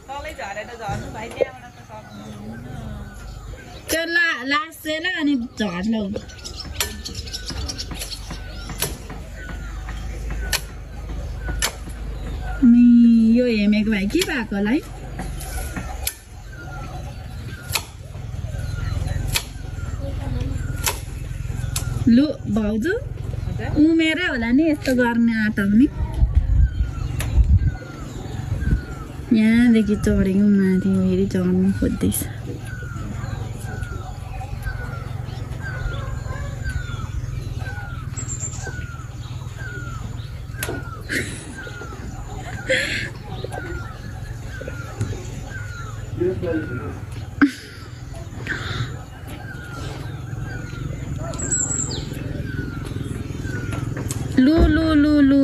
तलै झरेर झर्नु भाइ त्यहाँबाट त सक्नु त्यो लासेर अनि झर्लौ यो हेमेको भाइ के भएको होला है लु भाउजू उमेरै होला नि यस्तो गर्ने आँटाउने यहाँदेखि चढेको माथि फेरि चढ्नु खोज्दैछ लु लु लु लु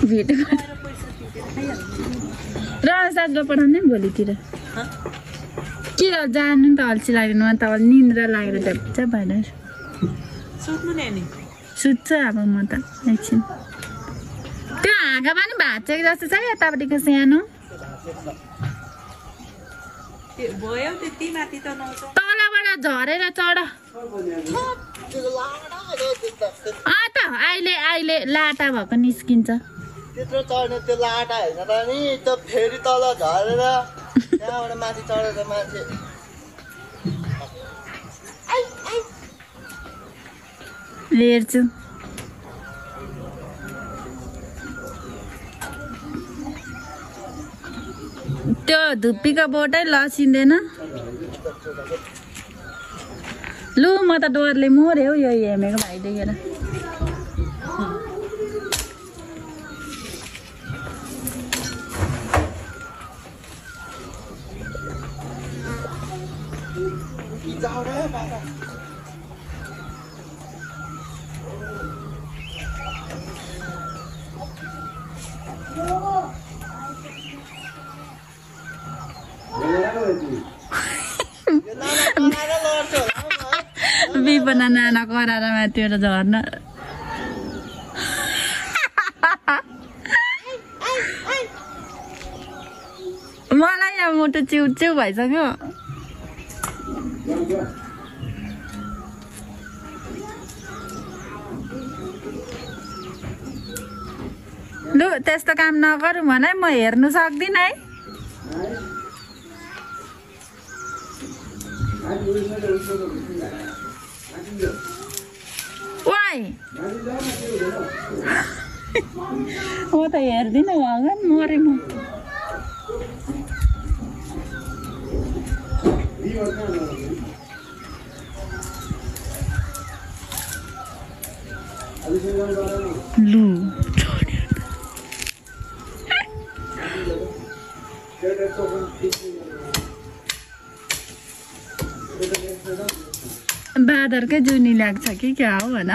भेट र साँझमा पठाउने भोलितिर के जानु नि त अल्छी लाग्दैन त अब निन्द्रा लागेर झ्याप्छ भएर सुत्नु नि सुत्छ अब म त एकछिन त्यो हाँगा पनि भाँचेको जस्तो छ यतापट्टिको सानो भयो त्यति माथि त नौछ तलबाट झरेर चढ त अहिले लाटा भएको निस्किन्छ त्यत्रो चढ्ने त्यो लाटा होइन त नि त्यो फेरि तल झरेर त्यहाँबाट माथि चढेर माथि हेर्छु त्यो धुप्पीको बोटै लसिँदैन लु म त डरले मर्यो हौ यो हेमेको भाइ देखेर विपना नाना कराएर माथिबाट झर्न मलाई यहाँ मोटो चिउ भइसक्यो लु त्यस्तो काम नगरौँ मलाई म हेर्नु सक्दिनँ है वाइ म त हेर्दिनँ भगवान मरे म लु बाँदरकै जुनी लाग्छ कि क्या हो भन